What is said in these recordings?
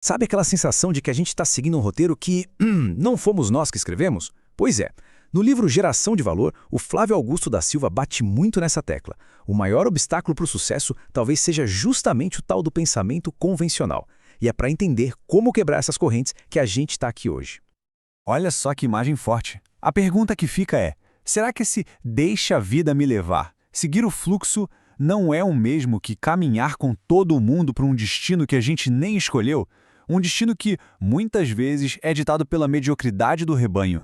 Sabe aquela sensação de que a gente está seguindo um roteiro que não fomos nós que escrevemos? Pois é. No livro Geração de Valor, o Flávio Augusto da Silva bate muito nessa tecla. O maior obstáculo para o sucesso talvez seja justamente o tal do pensamento convencional. E é para entender como quebrar essas correntes que a gente está aqui hoje. Olha só que imagem forte. A pergunta que fica é: será que esse deixa a vida me levar, seguir o fluxo, não é o mesmo que caminhar com todo mundo para um destino que a gente nem escolheu? Um destino que, muitas vezes, é ditado pela mediocridade do rebanho.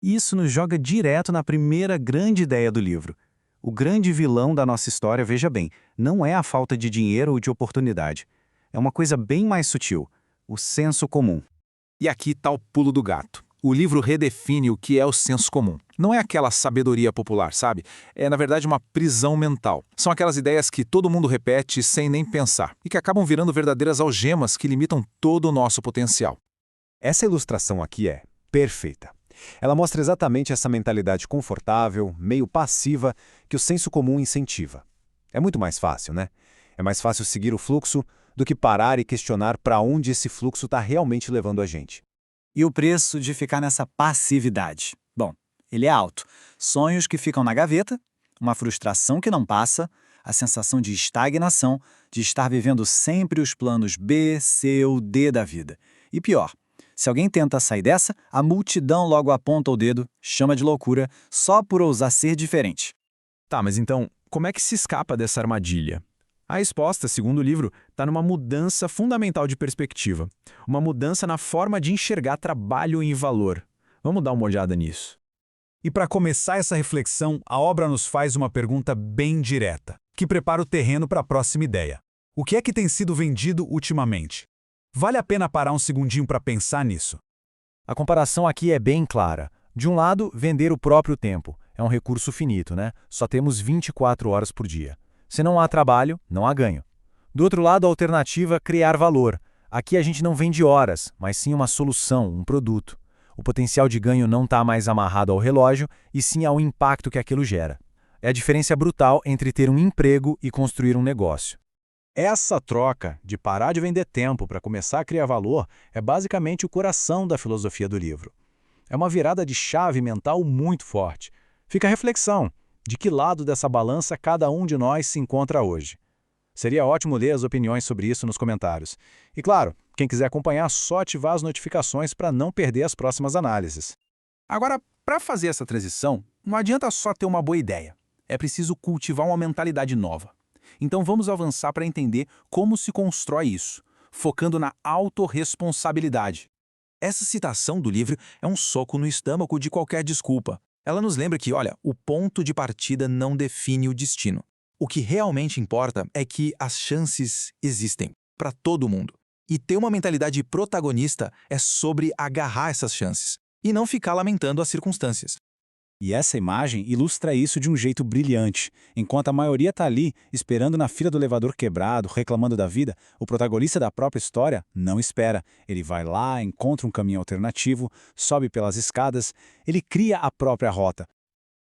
Isso nos joga direto na primeira grande ideia do livro. O grande vilão da nossa história, veja bem, não é a falta de dinheiro ou de oportunidade. É uma coisa bem mais sutil: o senso comum. E aqui está o pulo do gato. O livro redefine o que é o senso comum. Não é aquela sabedoria popular, sabe? É, na verdade, uma prisão mental. São aquelas ideias que todo mundo repete sem nem pensar e que acabam virando verdadeiras algemas que limitam todo o nosso potencial. Essa ilustração aqui é perfeita. Ela mostra exatamente essa mentalidade confortável, meio passiva, que o senso comum incentiva. É muito mais fácil, né? É mais fácil seguir o fluxo do que parar e questionar para onde esse fluxo está realmente levando a gente. E o preço de ficar nessa passividade? Bom, ele é alto. Sonhos que ficam na gaveta, uma frustração que não passa, a sensação de estagnação, de estar vivendo sempre os planos B, C ou D da vida. E pior, se alguém tenta sair dessa, a multidão logo aponta o dedo, chama de loucura, só por ousar ser diferente. Tá, mas então, como é que se escapa dessa armadilha? A resposta, segundo o livro, está numa mudança fundamental de perspectiva. Uma mudança na forma de enxergar trabalho e valor. Vamos dar uma olhada nisso. E para começar essa reflexão, a obra nos faz uma pergunta bem direta, que prepara o terreno para a próxima ideia. O que é que tem sido vendido ultimamente? Vale a pena parar um segundinho para pensar nisso. A comparação aqui é bem clara. De um lado, vender o próprio tempo. É um recurso finito, né? Só temos 24 horas por dia. Se não há trabalho, não há ganho. Do outro lado, a alternativa, criar valor. Aqui a gente não vende horas, mas sim uma solução, um produto. O potencial de ganho não está mais amarrado ao relógio, e sim ao impacto que aquilo gera. É a diferença brutal entre ter um emprego e construir um negócio. Essa troca de parar de vender tempo para começar a criar valor é basicamente o coração da filosofia do livro. É uma virada de chave mental muito forte. Fica a reflexão: de que lado dessa balança cada um de nós se encontra hoje? Seria ótimo ler as opiniões sobre isso nos comentários. E claro, quem quiser acompanhar, só ativar as notificações para não perder as próximas análises. Agora, para fazer essa transição, não adianta só ter uma boa ideia. É preciso cultivar uma mentalidade nova. Então vamos avançar para entender como se constrói isso, focando na autorresponsabilidade. Essa citação do livro é um soco no estômago de qualquer desculpa. Ela nos lembra que, olha, o ponto de partida não define o destino. O que realmente importa é que as chances existem para todo mundo. E ter uma mentalidade protagonista é sobre agarrar essas chances e não ficar lamentando as circunstâncias. E essa imagem ilustra isso de um jeito brilhante. Enquanto a maioria está ali, esperando na fila do elevador quebrado, reclamando da vida, o protagonista da própria história não espera. Ele vai lá, encontra um caminho alternativo, sobe pelas escadas, ele cria a própria rota.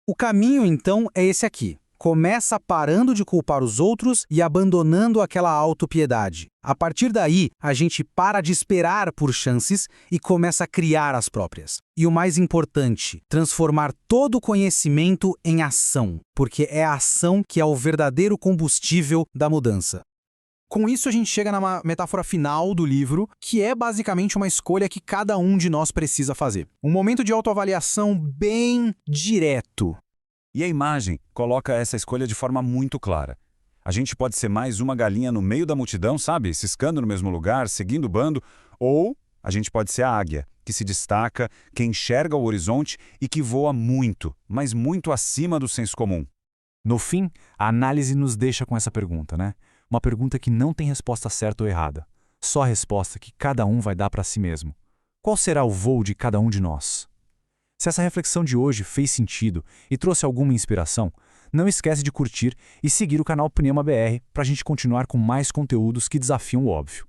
O caminho, então, é esse aqui. Começa parando de culpar os outros e abandonando aquela autopiedade. A partir daí, a gente para de esperar por chances e começa a criar as próprias. E o mais importante, transformar todo o conhecimento em ação, porque é a ação que é o verdadeiro combustível da mudança. Com isso, a gente chega na metáfora final do livro, que é basicamente uma escolha que cada um de nós precisa fazer. Um momento de autoavaliação bem direto. E a imagem coloca essa escolha de forma muito clara. A gente pode ser mais uma galinha no meio da multidão, sabe? Ciscando no mesmo lugar, seguindo o bando. Ou a gente pode ser a águia, que se destaca, que enxerga o horizonte e que voa muito, mas muito acima do senso comum. No fim, a análise nos deixa com essa pergunta, né? Uma pergunta que não tem resposta certa ou errada. Só a resposta que cada um vai dar para si mesmo. Qual será o voo de cada um de nós? Se essa reflexão de hoje fez sentido e trouxe alguma inspiração, não esquece de curtir e seguir o canal Pneuma BR para a gente continuar com mais conteúdos que desafiam o óbvio.